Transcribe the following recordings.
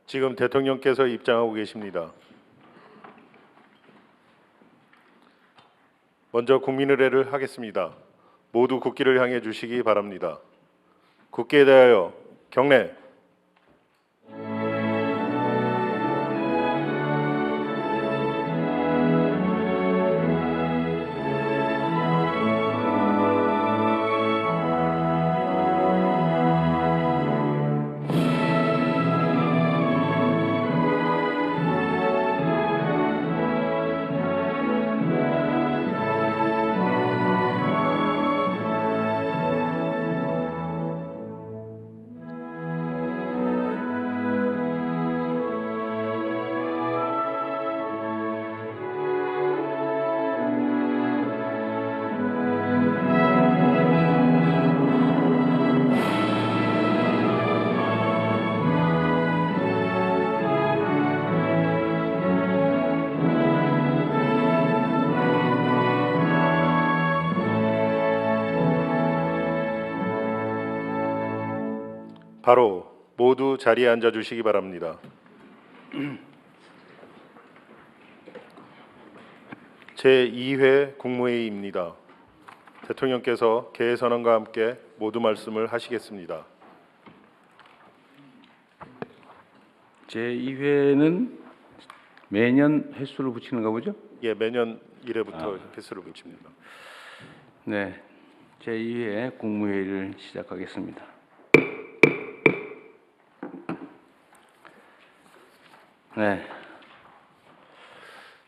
지금 대통령께서 입장하고 계십니다. 먼저 국민의례를 하겠습니다. 모두 국기를 향해 주시기 바랍니다. 국기에 대하여 경례. 바로 모두 자리에 앉아 주시기 바랍니다. 제2회 국무회의입니다. 대통령께서 개회 선언과 함께 모두 말씀을 하시겠습니다. 제2회는 매년 횟수를 붙이는가 보죠? 예, 매년 1회부터 횟수를 붙입니다. 네, 제2회 국무회의를 시작하겠습니다. 네,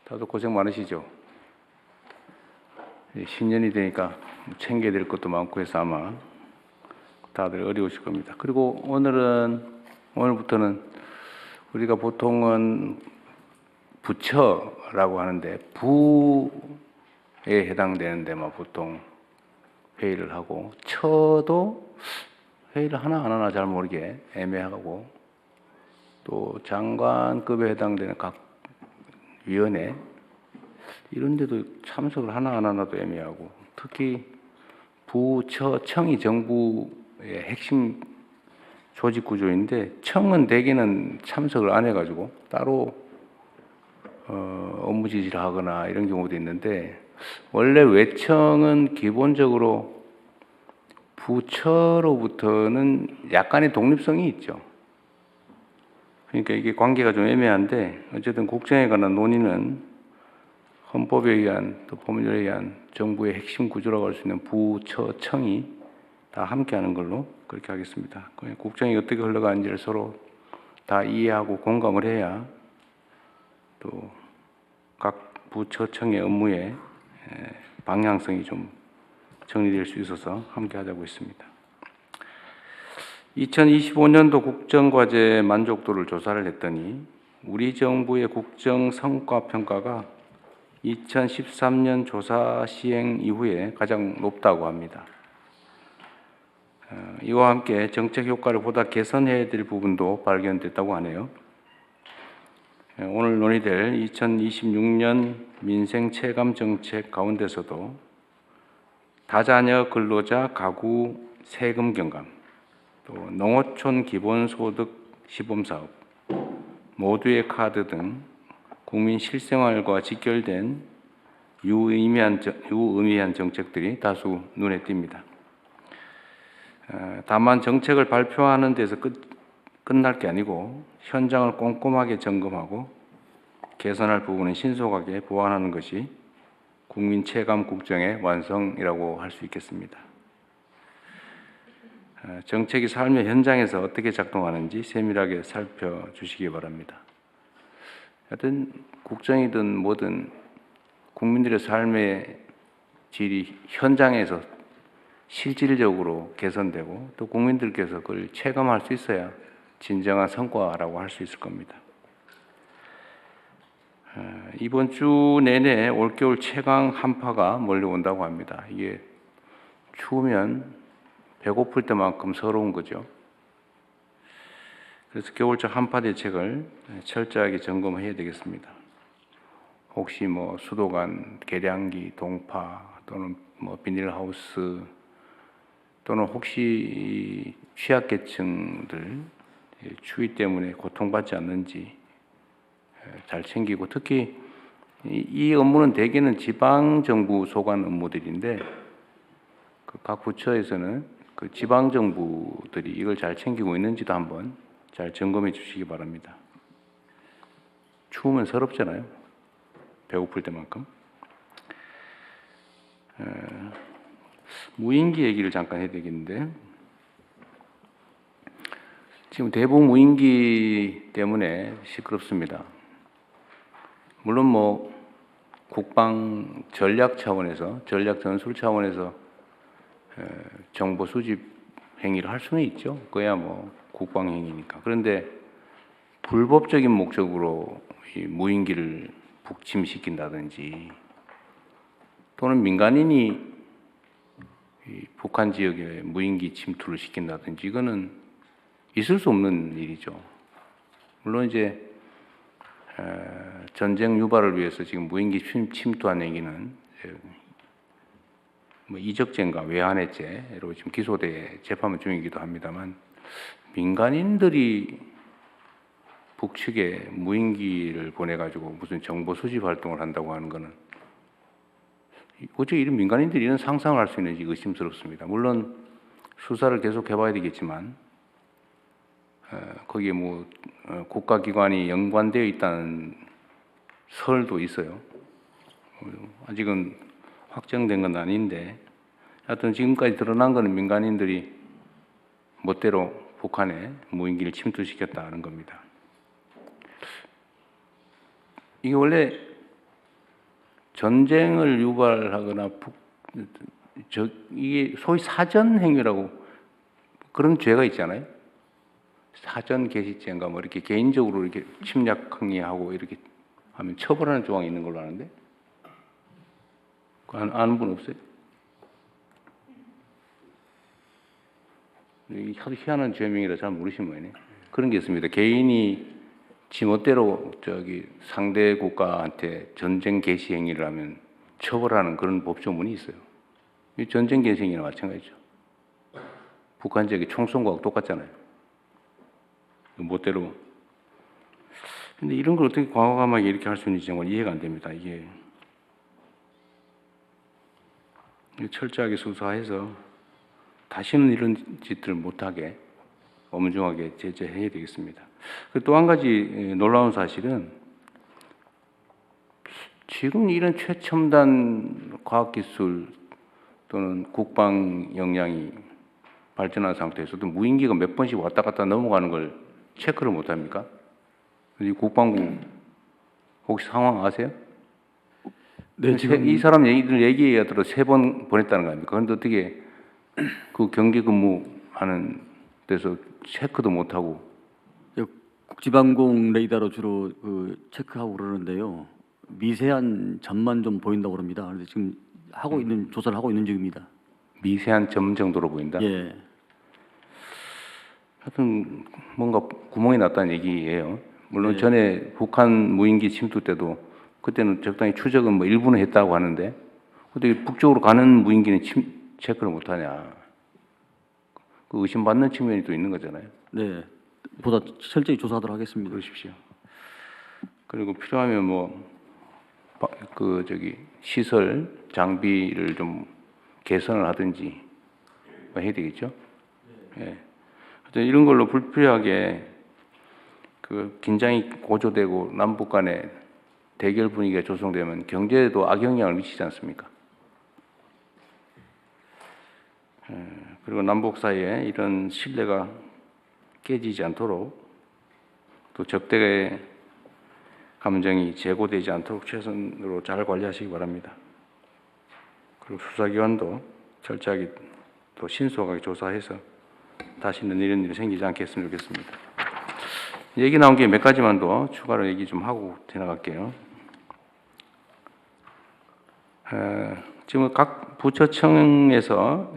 다들 고생 많으시죠? 신년이 되니까 챙겨야 될 것도 많고 해서 아마 다들 어려우실 겁니다. 그리고 오늘부터는 우리가 보통은 부처라고 하는데 부에 해당되는 데만 보통 회의를 하고 처도 회의를 하나 안 하나 잘 모르게 애매하고 또 장관급에 해당되는 각 위원회 이런 데도 참석을 하나 안 하나도 애매하고 특히 부처 청이 정부의 핵심 조직 구조인데 청은 대개는 참석을 안 해가지고 따로 업무 지시를 하거나 이런 경우도 있는데 원래 외청은 기본적으로 부처로부터는 약간의 독립성이 있죠. 그러니까 이게 관계가 좀 애매한데 어쨌든 국정에 관한 논의는 헌법에 의한 또 법률에 의한 정부의 핵심 구조라고 할 수 있는 부처청이 다 함께하는 걸로 그렇게 하겠습니다. 국정이 어떻게 흘러가는지를 서로 다 이해하고 공감을 해야 또 각 부처청의 업무의 방향성이 좀 정리될 수 있어서 함께하자고 했습니다. 2025년도 국정과제 만족도를 조사를 했더니 우리 정부의 국정 성과 평가가 2013년 조사 시행 이후에 가장 높다고 합니다. 이와 함께 정책 효과를 보다 개선해야 될 부분도 발견됐다고 하네요. 오늘 논의될 2026년 민생 체감 정책 가운데서도 다자녀 근로자 가구 세금 경감, 또 농어촌 기본소득 시범사업, 모두의 카드 등 국민 실생활과 직결된 유의미한 정책들이 다수 눈에 띕니다. 다만 정책을 발표하는 데서 끝날 게 아니고 현장을 꼼꼼하게 점검하고 개선할 부분은 신속하게 보완하는 것이 국민 체감 국정의 완성이라고 할 수 있겠습니다. 정책이 삶의 현장에서 어떻게 작동하는지 세밀하게 살펴주시기 바랍니다. 하여튼 국정이든 뭐든 국민들의 삶의 질이 현장에서 실질적으로 개선되고 또 국민들께서 그걸 체감할 수 있어야 진정한 성과라고 할 수 있을 겁니다. 이번 주 내내 올겨울 최강 한파가 몰려온다고 합니다. 이게 추우면 배고플 때만큼 서러운 거죠. 그래서 겨울철 한파 대책을 철저하게 점검해야 되겠습니다. 혹시 수도관, 계량기, 동파 또는 비닐하우스 또는 혹시 취약계층들 추위 때문에 고통받지 않는지 잘 챙기고, 특히 이 업무는 대개는 지방 정부 소관 업무들인데 그 각 부처에서는 그 지방 정부들이 이걸 잘 챙기고 있는지도 한번 잘 점검해 주시기 바랍니다. 추우면 서럽잖아요. 배고플 때만큼. 무인기 얘기를 잠깐 해야 되겠는데, 지금 대북 무인기 때문에 시끄럽습니다. 물론 뭐 국방 전략 차원에서, 전략 전술 차원에서 정보 수집 행위를 할 수는 있죠. 그야 뭐 국방 행위니까. 그런데 불법적인 목적으로 이 무인기를 북침시킨다든지, 또는 민간인이 이 북한 지역에 무인기 침투를 시킨다든지, 이거는 있을 수 없는 일이죠. 물론 이제 전쟁 유발을 위해서 지금 무인기 침투한 얘기는 뭐 이적죄인가 외환해죄로 지금 기소돼 재판 중이기도 합니다만, 민간인들이 북측에 무인기를 보내가지고 무슨 정보 수집 활동을 한다고 하는 것은 어떻게 이런 민간인들이 이런 상상을 할 수 있는지 의심스럽습니다. 물론 수사를 계속 해봐야 되겠지만 거기에 뭐 국가기관이 연관되어 있다는 설도 있어요. 아직은 확정된 건 아닌데, 하여튼 지금까지 드러난 것은 민간인들이 멋대로 북한에 무인기를 침투시켰다는 겁니다. 이게 원래 전쟁을 유발하거나 이게 소위 사전 행위라고 그런 죄가 있잖아요. 사전 개시죄인가 뭐 이렇게 개인적으로 이렇게 침략 행위하고 이렇게 하면 처벌하는 조항이 있는 걸로 아는데, 아는 분 없어요? 이게 하도 희한한 죄명이라 잘 모르시는 모양이네. 그런 게 있습니다. 개인이 지 멋대로 상대 국가한테 전쟁 개시 행위를 하면 처벌하는 그런 법조문이 있어요. 이 전쟁 개시 행위나 마찬가지죠. 북한 지역에 총 쏜 거하고 똑같잖아요. 멋대로. 근데 이런 걸 어떻게 과감하게 이렇게 할 수 있는지 정말 이해가 안 됩니다. 이게 철저하게 수사해서 다시는 이런 짓들을 못하게 엄중하게 제재해야 되겠습니다. 또 한 가지 놀라운 사실은, 지금 이런 최첨단 과학기술 또는 국방 역량이 발전한 상태에서도 무인기가 몇 번씩 왔다 갔다 넘어가는 걸 체크를 못합니까? 이 국방부 혹시 상황 아세요? 네, 지금 이 사람 얘기에 들어 3번 보냈다는 거 아닙니까? 그런데 어떻게 그 경계 근무하는 데서 체크도 못하고. 국지방공 레이더로 주로 체크하고 그러는데요. 미세한 점만 좀 보인다고 그럽니다. 그런데 지금 조사를 하고 있는 중입니다. 미세한 점 정도로 보인다? 예. 하여튼 뭔가 구멍이 났다는 얘기예요. 물론 네. 전에 북한 무인기 침투 때도 그때는 적당히 추적은 뭐 일부는 했다고 하는데, 어떻게 북쪽으로 가는 무인기는 체크를 못하냐. 그 의심받는 측면이 또 있는 거잖아요. 네. 보다 철저히 조사하도록 하겠습니다. 그러십시오. 그리고 필요하면 시설 장비를 좀 개선을 하든지 뭐 해야 되겠죠. 예. 하여튼 이런 걸로 불필요하게 그 긴장이 고조되고 남북 간에 대결 분위기가 조성되면 경제에도 악영향을 미치지 않습니까? 그리고 남북 사이에 이런 신뢰가 깨지지 않도록, 또 적대의 감정이 제고되지 않도록 최선으로 잘 관리하시기 바랍니다. 그리고 수사기관도 철저하게 또 신속하게 조사해서 다시는 이런 일이 생기지 않게 했으면 좋겠습니다. 얘기 나온 게 몇 가지만 더 추가로 얘기 좀 하고 지나갈게요. 지금 각 부처청에서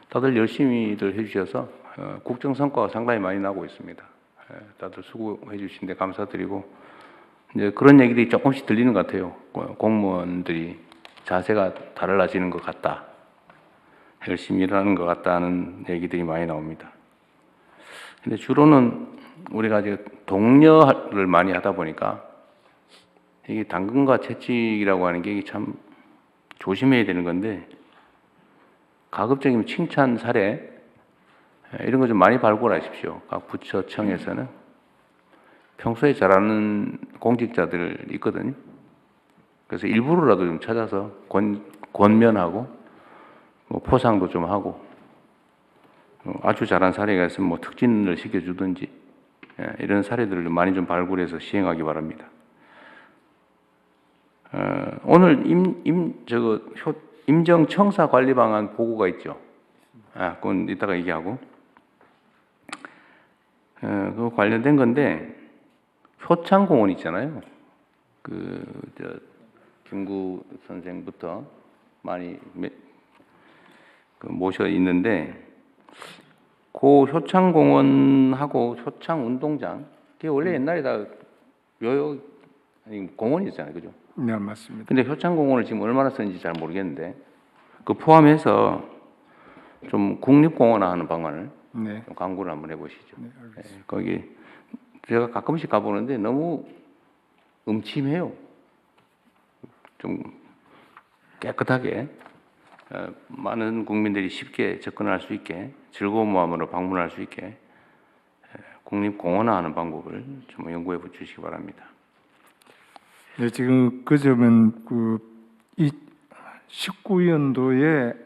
다들 열심히들 해주셔서 국정 성과가 상당히 많이 나고 있습니다. 다들 수고해 주시는데 감사드리고, 이제 그런 얘기들이 조금씩 들리는 것 같아요. 공무원들이 자세가 달라지는 것 같다, 열심히 일하는 것 같다는 얘기들이 많이 나옵니다. 근데 주로는 우리가 이제 독려를 많이 하다 보니까 이게 당근과 채찍이라고 하는 게 이게 참 조심해야 되는 건데 가급적이면 칭찬 사례 이런 거 좀 많이 발굴하십시오. 각 부처청에서는 평소에 잘하는 공직자들 있거든요. 그래서 일부러라도 좀 찾아서 권면하고 뭐 포상도 좀 하고 아주 잘한 사례가 있으면 뭐 특진을 시켜주든지 이런 사례들을 많이 좀 발굴해서 시행하기 바랍니다. 오늘 임정청사 관리 방안 보고가 있죠. 그건 이따가 얘기하고 그 관련된 건데 효창공원 있잖아요. 김구 선생부터 많이 모셔 있는데 그 효창공원하고 효창운동장 그게 원래 옛날에 다 공원이었잖아요, 그죠? 네, 맞습니다. 근데 효창공원을 지금 얼마나 쓰는지 잘 모르겠는데 그 포함해서 좀 국립공원화하는 방안을 네, 좀 강구를 한번 해보시죠. 네, 알겠습니다. 거기 제가 가끔씩 가보는데 너무 음침해요. 좀 깨끗하게 많은 국민들이 쉽게 접근할 수 있게 즐거운 마음으로 방문할 수 있게 국립공원화하는 방법을 좀 연구해 주시기 바랍니다. 네, 지금 그 점은 이 19년도에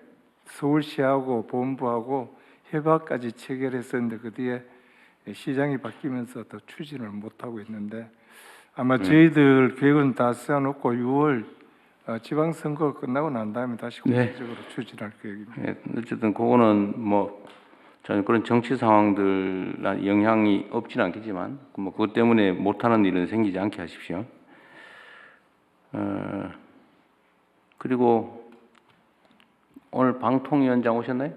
서울시하고 본부하고 협약까지 체결했었는데 그 뒤에 시장이 바뀌면서 더 추진을 못 하고 있는데 아마 저희들 계획은 다 세워놓고 6월 지방선거 끝나고 난 다음에 다시 공식적으로 추진할 계획입니다. 예, 어쨌든 그거는 뭐 저는 그런 정치 상황들 영향이 없지는 않겠지만 뭐 그것 때문에 못하는 일은 생기지 않게 하십시오. 그리고 오늘 방통위원장 오셨나요?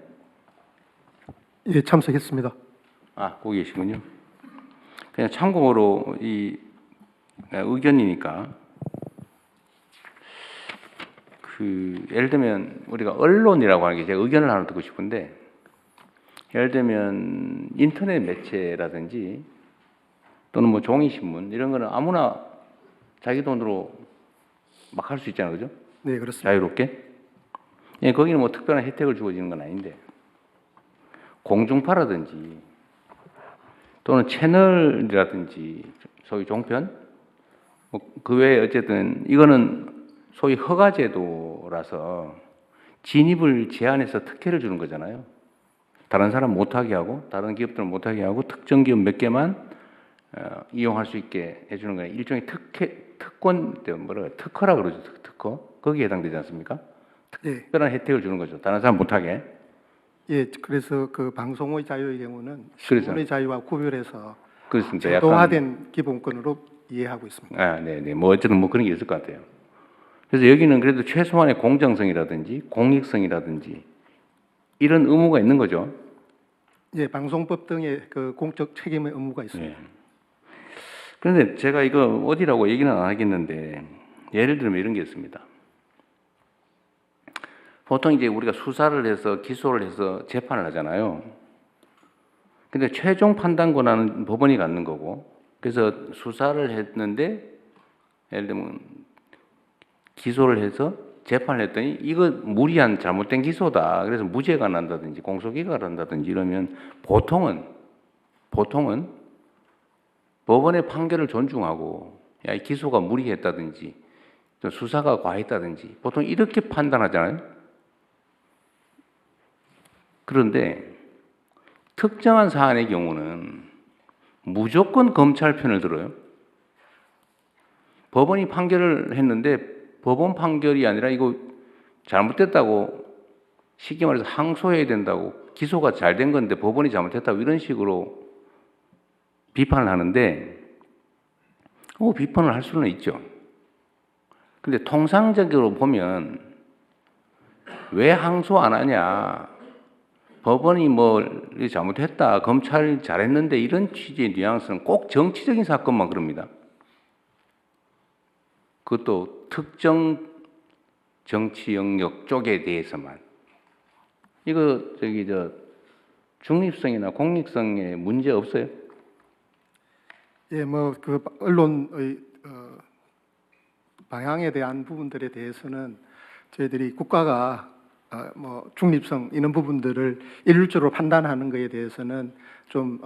예, 참석했습니다. 거기 계시군요. 그냥 참고로 이 의견이니까 예를 들면 우리가 언론이라고 하는 게 제가 의견을 하나 듣고 싶은데 예를 들면 인터넷 매체라든지 또는 뭐 종이 신문 이런 거는 아무나 자기 돈으로 막 할 수 있잖아요, 그죠? 네, 그렇습니다. 자유롭게. 예, 거기는 뭐 특별한 혜택을 주어지는 건 아닌데 공중파라든지 또는 채널이라든지 소위 종편 그 외에 어쨌든 이거는 소위 허가제도라서 진입을 제한해서 특혜를 주는 거잖아요. 다른 사람 못하게 하고 다른 기업들은 못하게 하고 특정 기업 몇 개만 이용할 수 있게 해주는 거예요. 일종의 특권, 특허라 그러죠. 특허. 거기에 해당되지 않습니까? 네, 특별한 혜택을 주는 거죠. 다른 사람 못하게. 예, 그래서 그 방송의 자유의 경우는 그래서. 신문의 자유와 구별해서 그렇습니다. 제도화된 기본권으로 이해하고 있습니다. 네네. 뭐 어쨌든 뭐 그런 게 있을 것 같아요. 그래서 여기는 그래도 최소한의 공정성이라든지 공익성이라든지 이런 의무가 있는 거죠. 예, 방송법 등의 그 공적 책임의 의무가 있습니다. 네. 그런데 제가 이거 어디라고 얘기는 안 하겠는데 예를 들면 이런 게 있습니다. 보통 이제 우리가 수사를 해서 기소를 해서 재판을 하잖아요. 근데 최종 판단 권한은 법원이 갖는 거고 그래서 수사를 했는데 예를 들면 기소를 해서 재판을 했더니 이거 무리한 잘못된 기소다. 그래서 무죄가 난다든지 공소기각을 한다든지 이러면 보통은 법원의 판결을 존중하고 야, 이 기소가 무리했다든지 또 수사가 과했다든지 보통 이렇게 판단하잖아요. 그런데 특정한 사안의 경우는 무조건 검찰 편을 들어요. 법원이 판결을 했는데 법원 판결이 아니라 이거 잘못됐다고 쉽게 말해서 항소해야 된다고 기소가 잘 된 건데 법원이 잘못했다고 이런 식으로 비판을 하는데 비판을 할 수는 있죠. 근데 통상적으로 보면 왜 항소 안 하냐 법원이 뭐 잘못했다 검찰이 잘했는데 이런 취지의 뉘앙스는 꼭 정치적인 사건만 그럽니다. 그것도 특정 정치 영역 쪽에 대해서만. 이거 중립성이나 공익성에 문제 없어요? 예, 뭐 그 언론의 방향에 대한 부분들에 대해서는 저희들이 국가가 뭐 중립성 이런 부분들을 일률적으로 판단하는 것에 대해서는 좀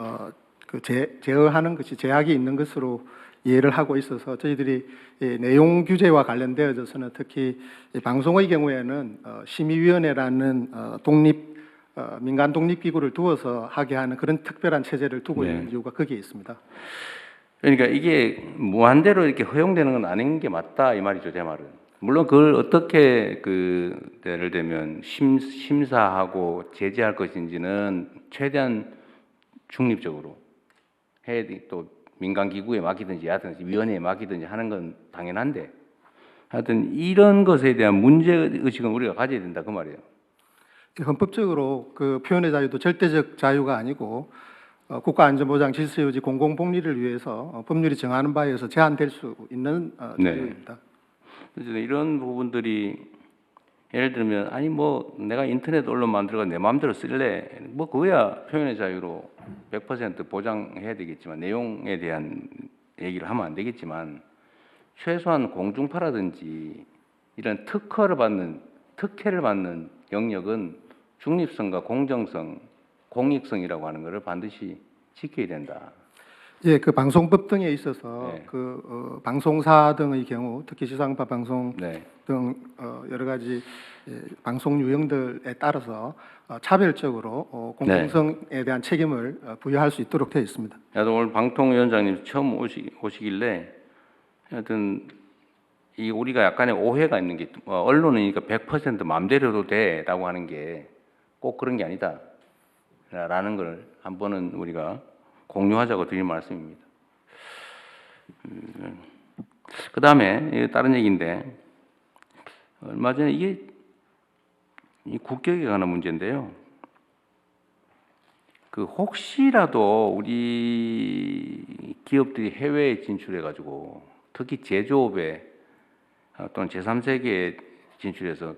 제어하는 것이 제약이 있는 것으로 이해를 하고 있어서 저희들이 내용 규제와 관련되어져서는 특히 방송의 경우에는 심의위원회라는 민간 독립기구를 두어서 하게 하는 그런 특별한 체제를 두고 있는 이유가 거기에 있습니다. 그러니까 이게 무한대로 이렇게 허용되는 건 아닌 게 맞다 이 말이죠, 제 말은. 물론 그걸 어떻게 예를 들면 심사하고 제재할 것인지는 최대한 중립적으로 해야 돼. 또 민간 기구에 맡기든지 하든지 위원회에 맡기든지 하는 건 당연한데 하여튼 이런 것에 대한 문제 의식은 우리가 가져야 된다 그 말이에요. 헌법적으로 그 표현의 자유도 절대적 자유가 아니고 국가안전보장 질서유지 공공복리를 위해서 법률이 정하는 바에 의해서 제한될 수 있는 네. 자유입니다. 그래서 이런 부분들이 예를 들면 아니 뭐 내가 인터넷 언론 만들어가 내 마음대로 쓸래 뭐 그거야 표현의 자유로 100% 보장해야 되겠지만 내용에 대한 얘기를 하면 안 되겠지만 최소한 공중파라든지 이런 특혜를 받는 영역은 중립성과 공정성, 공익성이라고 하는 것을 반드시 지켜야 된다. 예, 그 방송법 등에 있어서 네. 방송사 등의 경우, 특히 지상파 방송 네. 등 여러 가지 방송 유형들에 따라서 차별적으로 공공성에 대한 책임을 부여할 수 있도록 되어 있습니다. 나도 오늘 방통위원장님 처음 오시길래 하여튼 이 우리가 약간의 오해가 있는 게 언론이니까 100% 마음대로도 돼라고 하는 게 꼭 그런 게 아니다라는 걸 한 번은 우리가 공유하자고 드린 말씀입니다. 그 다음에 다른 얘기인데 얼마 전에 이게 이 국격에 관한 문제인데요. 그 혹시라도 우리 기업들이 해외에 진출해가지고 특히 제조업에 또는 제3세계에 진출해서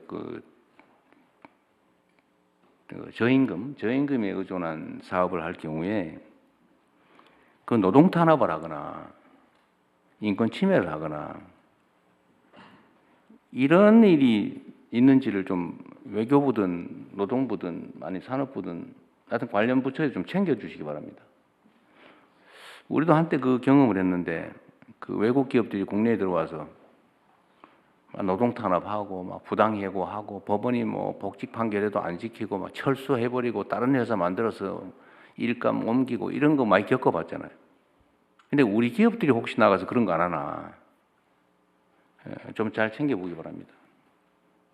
저임금에 의존한 사업을 할 경우에 그 노동 탄압을 하거나 인권 침해를 하거나 이런 일이 있는지를 좀 외교부든 노동부든 아니 산업부든 하여튼 관련 부처에 좀 챙겨주시기 바랍니다. 우리도 한때 그 경험을 했는데 그 외국 기업들이 국내에 들어와서 노동 탄압하고 막 부당 해고하고 법원이 뭐 복직 판결에도 안 지키고 막 철수해버리고 다른 회사 만들어서 일감 옮기고 이런 거 많이 겪어봤잖아요. 근데 우리 기업들이 혹시 나가서 그런 거 안 하나 좀 잘 챙겨보기 바랍니다.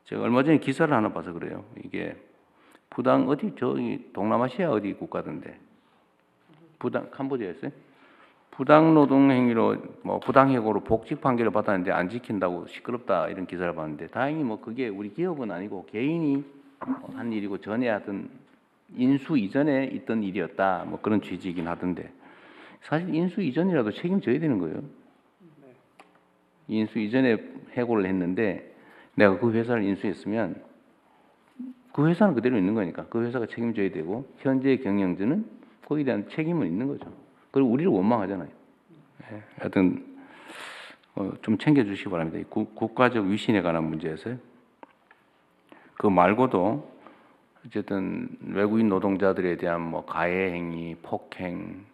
제가 얼마 전에 기사를 하나 봐서 그래요. 이게 부당 어디 저기 동남아시아 어디 국가던데 캄보디아였어요? 부당 노동 행위로 뭐 부당 해고로 복직 판결을 받았는데 안 지킨다고 시끄럽다 이런 기사를 봤는데 다행히 뭐 그게 우리 기업은 아니고 개인이 한 일이고 전에 하던 인수 이전에 있던 일이었다 뭐 그런 취지이긴 하던데 사실 인수 이전이라도 책임져야 되는 거예요. 인수 이전에 해고를 했는데 내가 그 회사를 인수했으면 그 회사는 그대로 있는 거니까 그 회사가 책임져야 되고 현재 경영진은 거기에 대한 책임은 있는 거죠. 그리고 우리를 원망하잖아요. 네, 하여튼 좀 챙겨주시기 바랍니다. 국가적 위신에 관한 문제에서요. 그 말고도 어쨌든 외국인 노동자들에 대한 뭐 가해 행위, 폭행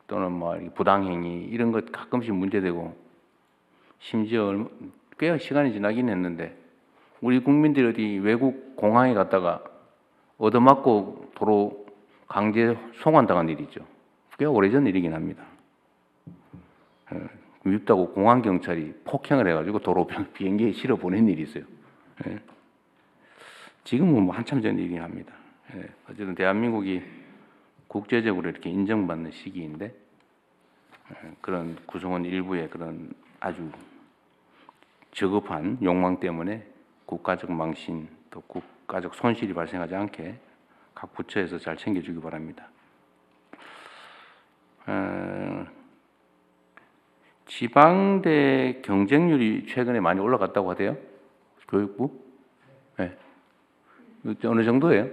또는 뭐 부당 행위 이런 것 가끔씩 문제되고 심지어 꽤 시간이 지나긴 했는데 우리 국민들이 어디 외국 공항에 갔다가 얻어맞고 도로 강제 송환당한 일이 있죠. 꽤 오래전 일이긴 합니다. 밉다고 공항 경찰이 폭행을 해가지고 도로 비행기에 실어 보낸 일이 있어요. 예. 지금은 뭐 한참 전 일이긴 합니다. 예. 어쨌든 대한민국이 국제적으로 이렇게 인정받는 시기인데 그런 구성원 일부의 그런 아주 저급한 욕망 때문에 국가적 망신 또 국가적 손실이 발생하지 않게 각 부처에서 잘 챙겨주기 바랍니다. 지방대 경쟁률이 최근에 많이 올라갔다고 하대요. 교육부? 네. 어느 정도예요?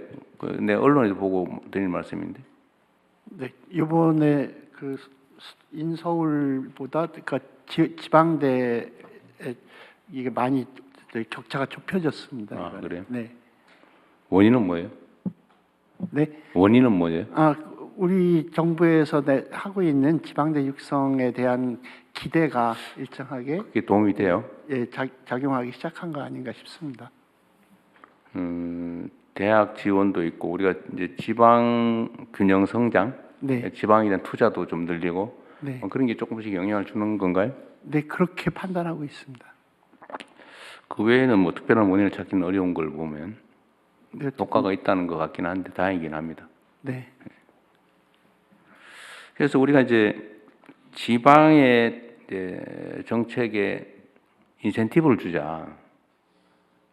내 언론에서 보고 드린 말씀인데. 네, 이번에 그 인서울보다 그러니까 지방대에 이게 많이 격차가 좁혀졌습니다. 아, 이번에. 그래요? 네. 원인은 뭐예요? 네. 원인은 뭐예요? 우리 정부에서 하고 있는 지방대 육성에 대한 기대가 일정하게 그게 도움이 돼요? 예, 작용하기 시작한 거 아닌가 싶습니다. 대학 지원도 있고 우리가 이제 지방 균형 성장, 네. 지방에 대한 투자도 좀 늘리고 네. 그런 게 조금씩 영향을 주는 건가요? 네, 그렇게 판단하고 있습니다. 그 외에는 뭐 특별한 원인을 찾기는 어려운 걸 보면 네, 효과가 있다는 것 같긴 한데 다행이긴 합니다. 네. 그래서 우리가 이제 지방의 이제 정책에 인센티브를 주자.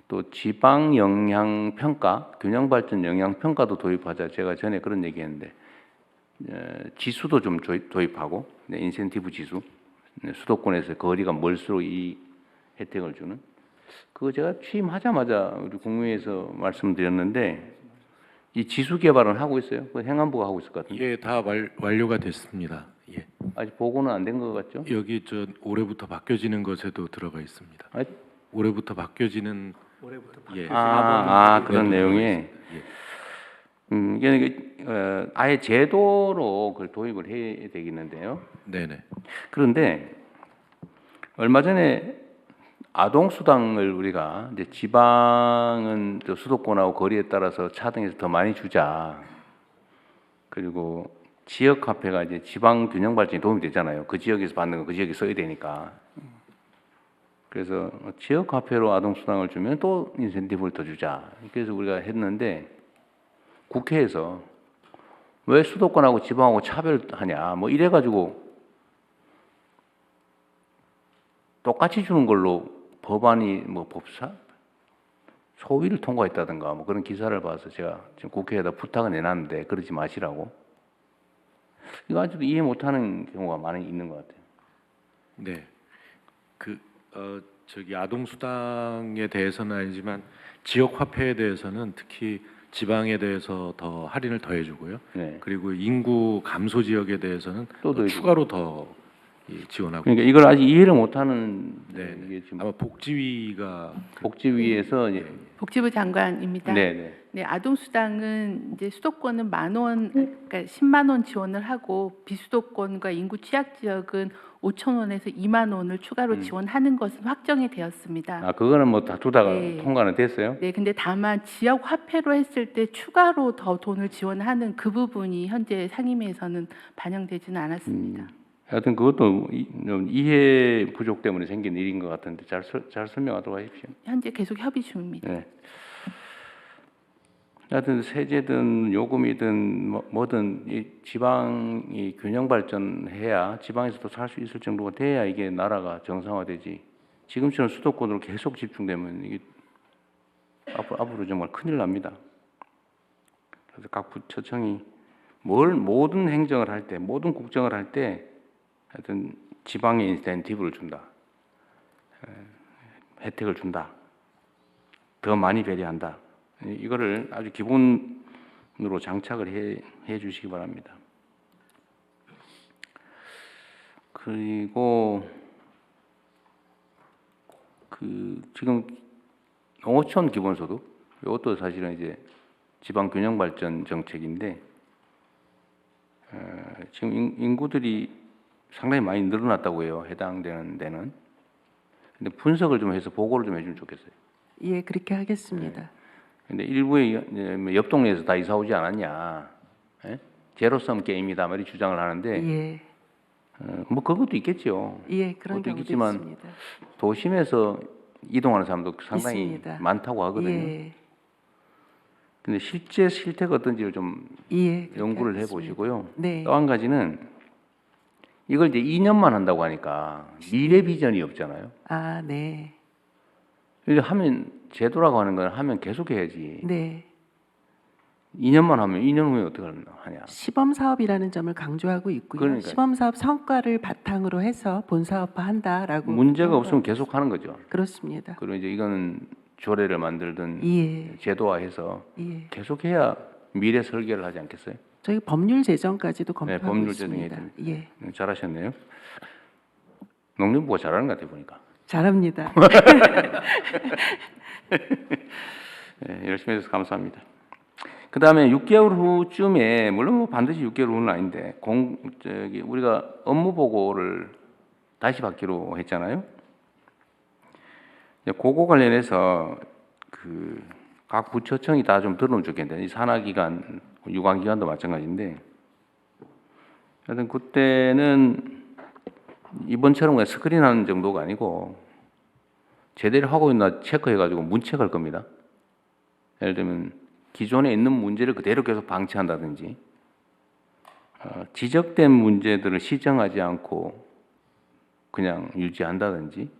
또 지방 영향 평가, 균형 발전 영향 평가도 도입하자. 제가 전에 그런 얘기했는데 지수도 좀 도입하고 인센티브 지수, 수도권에서 거리가 멀수록 이 혜택을 주는. 그거 제가 취임하자마자 우리 국무회의에서 말씀드렸는데 이 지수 개발은 하고 있어요. 그 행안부가 하고 있을 것 같은데. 예, 다 완료가 됐습니다. 예. 아직 보고는 안 된 것 같죠? 여기 올해부터 바뀌어지는 것에도 들어가 있습니다. 아, 올해부터 바뀌어지는 예. 그런 내용이. 이게 아예 제도로 그걸 도입을 해야 되겠는데요. 네네. 그런데 얼마 전에 아동수당을 우리가 이제 지방은 또 수도권하고 거리에 따라서 차등해서 더 많이 주자. 그리고 지역 화폐가 이제 지방 균형 발전에 도움이 되잖아요. 그 지역에서 받는 거 그 지역에 써야 되니까. 그래서 지역 화폐로 아동수당을 주면 또 인센티브를 더 주자. 그래서 우리가 했는데 국회에서 왜 수도권하고 지방하고 차별하냐. 뭐 이래가지고 똑같이 주는 걸로 법안이 뭐 법사 소위를 통과했다든가 뭐 그런 기사를 봐서 제가 지금 국회에다 부탁을 내놨는데 그러지 마시라고. 이거 아직도 이해 못하는 경우가 많이 있는 것 같아요. 네. 아동 수당에 대해서는 아니지만 지역 화폐에 대해서는 특히 지방에 대해서 더 할인을 더 해주고요. 네. 그리고 인구 감소 지역에 대해서는 또 또 추가로 더 지원하고. 그러니까 이걸 아직 이해를 못하는 네. 이게 지금 아마 복지위가 복지위에서 복지부 장관입니다. 네네. 네, 아동수당은 이제 수도권은 10,000원, 그러니까 10만 원 지원을 하고 비수도권과 인구 취약 지역은 5,000원에서 2만 원을 추가로 지원하는 것은 확정이 되었습니다. 아 그거는 뭐 다투다가 네. 통과는 됐어요. 네, 근데 다만 지역 화폐로 했을 때 추가로 더 돈을 지원하는 그 부분이 현재 상임위에서는 반영되지는 않았습니다. 하여튼 그것도 좀 이해 부족 때문에 생긴 일인 것 같은데 잘 설명하도록 하십시오. 현재 계속 협의 중입니다. 네. 하여튼 세제든 요금이든 뭐든 이 지방이 균형 발전해야 지방에서도 살 수 있을 정도가 돼야 이게 나라가 정상화되지. 지금처럼 수도권으로 계속 집중되면 이게 앞으로 정말 큰일 납니다. 그래서 각 부처청이 모든 행정을 할 때, 모든 국정을 할 때 하여튼 지방에 인센티브를 준다. 혜택을 준다. 더 많이 배려한다. 이거를 아주 기본으로 장착을 해 주시기 바랍니다. 그리고 지금 농어촌 기본소득 이것도 사실은 이제 지방 균형 발전 정책인데 지금 인구들이 상당히 많이 늘어났다고 해요. 해당되는 데는. 근데 분석을 좀 해서 보고를 좀 해주면 좋겠어요. 예, 그렇게 하겠습니다. 근데 일부의 옆 동네에서 다 이사 오지 않았냐? 예? 제로섬 게임이다 말이 주장을 하는데 예, 뭐 그것도 있겠죠. 예, 그런 그것도 경우도 있겠지만 있습니다. 도심에서 이동하는 사람도 상당히 있습니다. 많다고 하거든요. 예, 근데 실제 실태가 어떤지를 좀 예, 그렇게 연구를 하겠습니다. 해보시고요. 네, 또 한 가지는 이걸 이제 2년만 한다고 하니까 미래 비전이 없잖아요. 아, 네, 이제 하면 제도라고 하는 건 하면 계속 해야지. 네. 2년만 하면 2년 후에 어떻게 하냐? 시범 사업이라는 점을 강조하고 있고요. 그러니까요. 시범 사업 성과를 바탕으로 해서 본 사업화한다라고. 문제가 하는 없으면 거. 계속 하는 거죠. 그렇습니다. 그리고 이제 이거는 조례를 만들든 예, 제도화해서 예, 계속 해야 미래 설계를 하지 않겠어요? 저희 법률 제정까지도 검토하고 법률 제정이 있습니다. 됩니다. 예, 잘하셨네요. 농림부가 잘하는 것 같아 보니까. 잘합니다. 열심히 해서 감사합니다. 그 다음에 6개월 후쯤에 물론 뭐 반드시 6개월 후는 아닌데 우리가 업무 보고를 다시 받기로 했잖아요. 그거 관련해서 각 부처청이 다 좀 들어오면 좋겠는데 이 산하기관, 유관기관도 마찬가지인데 하여튼 그때는 이번처럼 그냥 스크린하는 정도가 아니고 제대로 하고 있나 체크해가지고 문체할 겁니다. 예를 들면 기존에 있는 문제를 그대로 계속 방치한다든지 지적된 문제들을 시정하지 않고 그냥 유지한다든지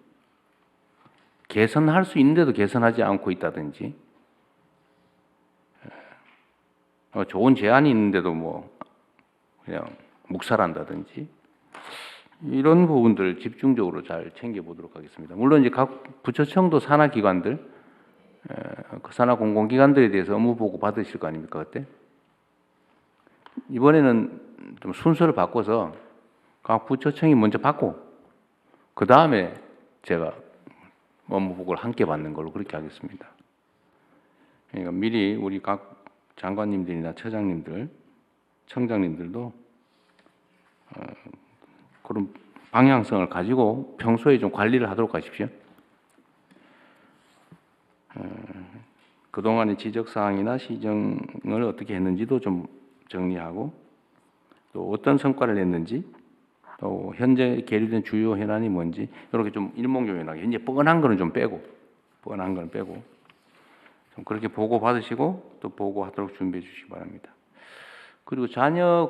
개선할 수 있는데도 개선하지 않고 있다든지 좋은 제안이 있는데도 뭐 그냥 묵살한다든지 이런 부분들 집중적으로 잘 챙겨보도록 하겠습니다. 물론 이제 각 부처청도 산하기관들 그 산하 공공기관들에 대해서 업무 보고 받으실 거 아닙니까 그때? 이번에는 좀 순서를 바꿔서 각 부처청이 먼저 받고 그 다음에 제가 업무 보고를 함께 받는 걸로 그렇게 하겠습니다. 그러니까 미리 우리 각 장관님들이나 처장님들, 청장님들도 그런 방향성을 가지고 평소에 좀 관리를 하도록 하십시오. 그동안의 지적사항이나 시정을 어떻게 했는지도 좀 정리하고 또 어떤 성과를 냈는지 또 현재 계류된 주요 현안이 뭔지 이렇게 좀 일목요연하게 이제 뻔한 거는 좀 빼고 좀 그렇게 보고 받으시고 또 보고하도록 준비해 주시기 바랍니다. 그리고 제가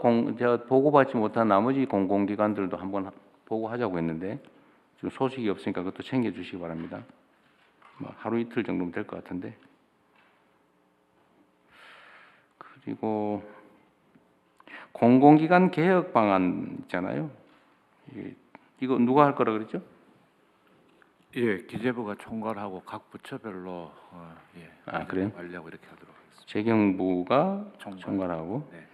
보고받지 못한 나머지 공공기관들도 한번 보고하자고 했는데 지금 소식이 없으니까 그것도 챙겨 주시기 바랍니다. 뭐 하루 이틀 정도면 될 것 같은데. 그리고 공공기관 개혁 방안 있잖아요. 이거 누가 할 거라 그랬죠? 예, 기재부가 총괄하고 각 부처별로 그래요? 관리하고 이렇게 하도록 하겠습니다. 재경부가 총괄하고. 네.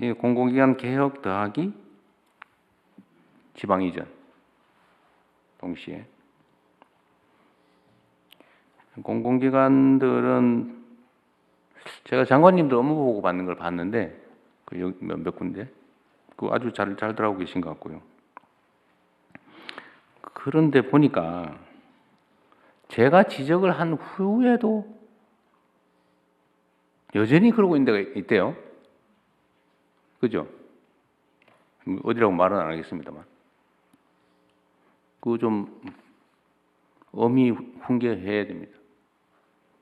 이 공공기관 개혁 더하기 지방 이전 동시에 공공기관들은 제가 장관님들 업무 보고 받는 걸 봤는데 몇 군데 그 아주 잘 들어가고 계신 것 같고요. 그런데 보니까 제가 지적을 한 후에도 여전히 그러고 있는 데가 있대요. 그죠? 어디라고 말은 안 하겠습니다만. 그거 좀 엄히 훈계해야 됩니다.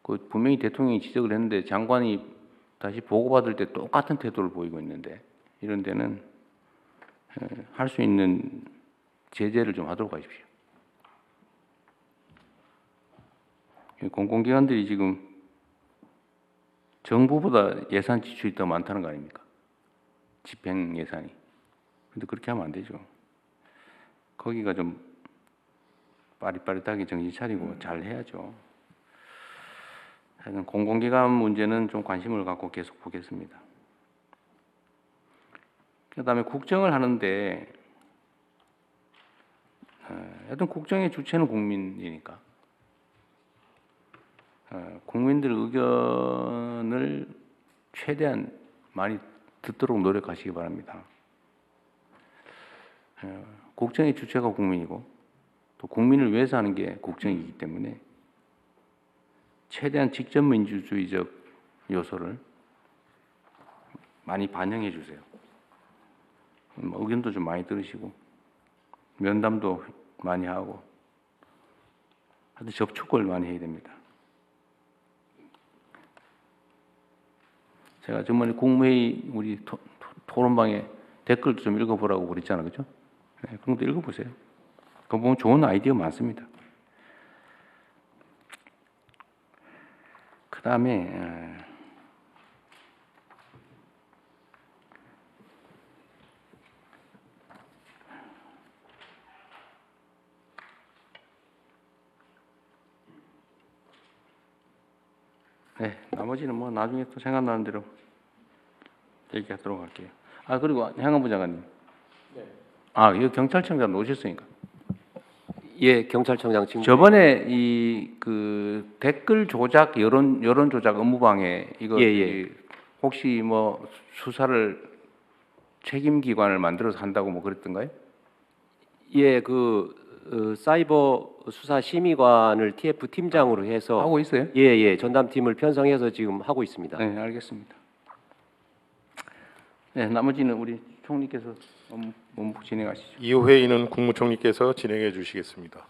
그 분명히 대통령이 지적을 했는데 장관이 다시 보고받을 때 똑같은 태도를 보이고 있는데 이런 데는 할 수 있는 제재를 좀 하도록 하십시오. 공공기관들이 지금 정부보다 예산 지출이 더 많다는 거 아닙니까? 집행 예산이. 근데 그렇게 하면 안 되죠. 거기가 좀 빠릿빠릿하게 정신 차리고 잘 해야죠. 하여튼 공공기관 문제는 좀 관심을 갖고 계속 보겠습니다. 그다음에 국정을 하는데 하여튼 국정의 주체는 국민이니까 국민들 의견을 최대한 많이 듣도록 노력하시기 바랍니다. 국정의 주체가 국민이고 또 국민을 위해서 하는 게 국정이기 때문에 최대한 직접 민주주의적 요소를 많이 반영해 주세요. 의견도 좀 많이 들으시고 면담도 많이 하고 하여튼 접촉을 많이 해야 됩니다. 제가 정말 국무회의 우리 토론방에 댓글도 좀 읽어보라고 그랬잖아요. 그죠? 네, 그런 것도 읽어보세요. 그거 보면 좋은 아이디어 많습니다. 그 다음에 네, 나머지는 뭐 나중에 또 생각나는 대로 얘기하도록 할게요. 아 그리고 행안부 장관님. 아 이거 경찰청장 오셨으니까. 예, 경찰청장 지금 저번에 이 그 댓글 조작 여론 조작 업무방해 이거 예, 예. 혹시 뭐 수사를 책임 기관을 만들어서 한다고 뭐 그랬던가요? 예, 사이버 수사 심의관을 TF 팀장으로 해서 하고 있어요? 예, 예, 전담팀을 편성해서 지금 하고 있습니다. 네, 알겠습니다. 네, 나머지는 우리 총리께서 업무 진행하시죠. 이후 회의는 국무총리께서 진행해 주시겠습니다.